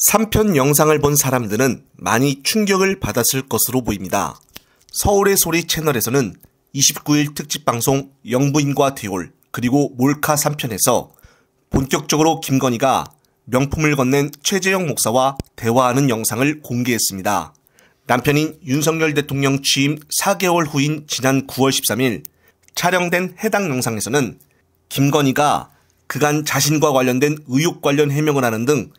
3편 영상을 본 사람들은 많이 충격을 받았을 것으로 보입니다. 서울의 소리 채널에서는 29일 특집 방송 영부인과 대올 그리고 몰카 3편에서 본격적으로 김건희가 명품을 건넨 최재형 목사와 대화하는 영상을 공개했습니다. 남편인 윤석열 대통령 취임 4개월 후인 지난 9월 13일 촬영된 해당 영상에서는 김건희가 그간 자신과 관련된 의혹 관련 해명을 하는 등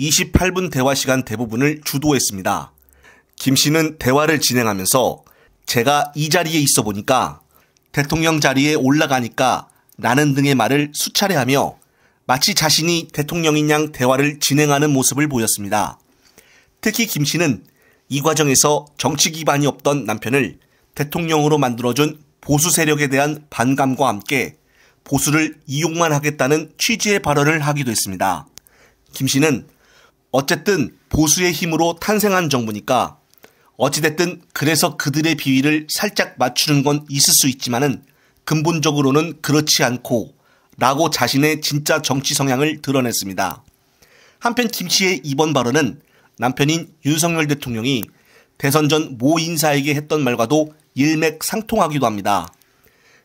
28분 대화 시간 대부분을 주도했습니다. 김 씨는 대화를 진행하면서 제가 이 자리에 있어 보니까 대통령 자리에 올라가니까 라는 등의 말을 수차례 하며 마치 자신이 대통령인 양 대화를 진행하는 모습을 보였습니다. 특히 김 씨는 이 과정에서 정치 기반이 없던 남편을 대통령으로 만들어준 보수 세력에 대한 반감과 함께 보수를 이용만 하겠다는 취지의 발언을 하기도 했습니다. 김 씨는 어쨌든 보수의 힘으로 탄생한 정부니까 어찌됐든 그래서 그들의 비위를 살짝 맞추는 건 있을 수 있지만은 근본적으로는 그렇지 않고 라고 자신의 진짜 정치 성향을 드러냈습니다. 한편 김 씨의 이번 발언은 남편인 윤석열 대통령이 대선 전 모 인사에게 했던 말과도 일맥상통하기도 합니다.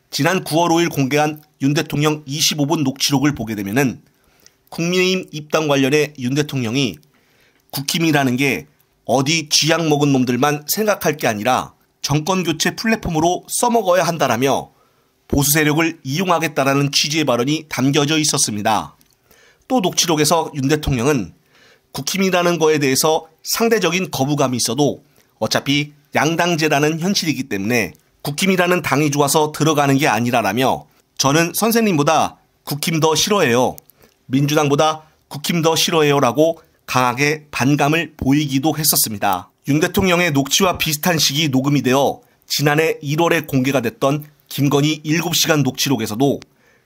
지난 9월 5일 공개한 윤 대통령 25분 녹취록을 보게 되면은 국민의힘 입당 관련해 윤 대통령이 국힘이라는 게 어디 쥐약 먹은 놈들만 생각할 게 아니라 정권교체 플랫폼으로 써먹어야 한다라며 보수 세력을 이용하겠다라는 취지의 발언이 담겨져 있었습니다. 또 녹취록에서 윤 대통령은 국힘이라는 거에 대해서 상대적인 거부감이 있어도 어차피 양당제라는 현실이기 때문에 국힘이라는 당이 좋아서 들어가는 게 아니라라며 저는 선생님보다 국힘 더 싫어해요. 민주당보다 국힘 더 싫어해요 라고 강하게 반감을 보이기도 했었습니다. 윤 대통령의 녹취와 비슷한 시기 녹음이 되어 지난해 1월에 공개가 됐던 김건희 7시간 녹취록에서도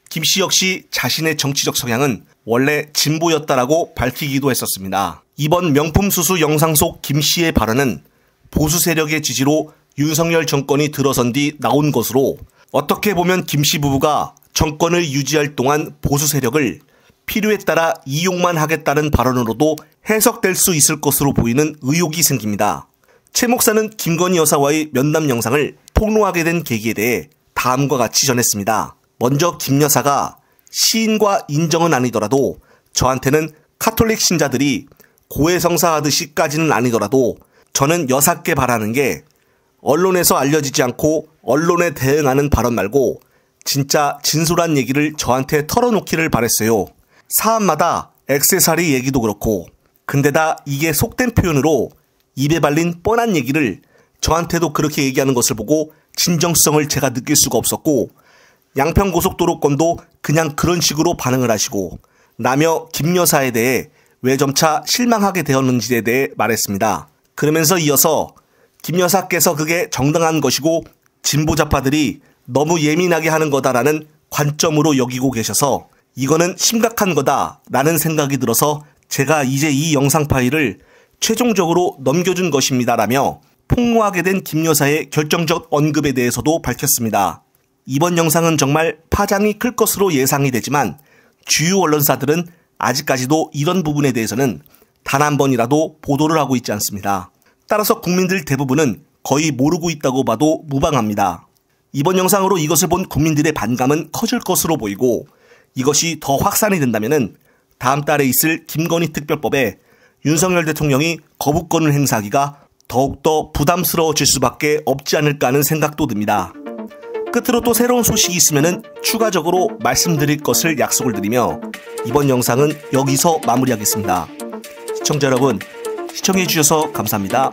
김 씨 역시 자신의 정치적 성향은 원래 진보였다라고 밝히기도 했었습니다. 이번 명품 수수 영상 속 김 씨의 발언은 보수 세력의 지지로 윤석열 정권이 들어선 뒤 나온 것으로 어떻게 보면 김 씨 부부가 정권을 유지할 동안 보수 세력을 필요에 따라 이용만 하겠다는 발언으로도 해석될 수 있을 것으로 보이는 의혹이 생깁니다. 최 목사는 김건희 여사와의 면담 영상을 폭로하게 된 계기에 대해 다음과 같이 전했습니다. 먼저 김 여사가 시인과 인정은 아니더라도 저한테는 카톨릭 신자들이 고해성사하듯이까지는 아니더라도 저는 여사께 바라는 게 언론에서 알려지지 않고 언론에 대응하는 발언 말고 진짜 진솔한 얘기를 저한테 털어놓기를 바랬어요. 사안마다 액세서리 얘기도 그렇고 근데다 이게 속된 표현으로 입에 발린 뻔한 얘기를 저한테도 그렇게 얘기하는 것을 보고 진정성을 제가 느낄 수가 없었고 양평고속도로 건도 그냥 그런 식으로 반응을 하시고 라며 김 여사에 대해 왜 점차 실망하게 되었는지에 대해 말했습니다. 그러면서 이어서 김 여사께서 그게 정당한 것이고 진보좌파들이 너무 예민하게 하는 거다라는 관점으로 여기고 계셔서 이거는 심각한 거다라는 생각이 들어서 제가 이제 이 영상 파일을 최종적으로 넘겨준 것입니다라며 폭로하게 된 김 여사의 결정적 언급에 대해서도 밝혔습니다. 이번 영상은 정말 파장이 클 것으로 예상이 되지만 주요 언론사들은 아직까지도 이런 부분에 대해서는 단 한 번이라도 보도를 하고 있지 않습니다. 따라서 국민들 대부분은 거의 모르고 있다고 봐도 무방합니다. 이번 영상으로 이것을 본 국민들의 반감은 커질 것으로 보이고 이것이 더 확산이 된다면 다음 달에 있을 김건희 특별법에 윤석열 대통령이 거부권을 행사하기가 더욱더 부담스러워질 수밖에 없지 않을까 하는 생각도 듭니다. 끝으로 또 새로운 소식이 있으면 추가적으로 말씀드릴 것을 약속을 드리며 이번 영상은 여기서 마무리하겠습니다. 시청자 여러분, 시청해주셔서 감사합니다.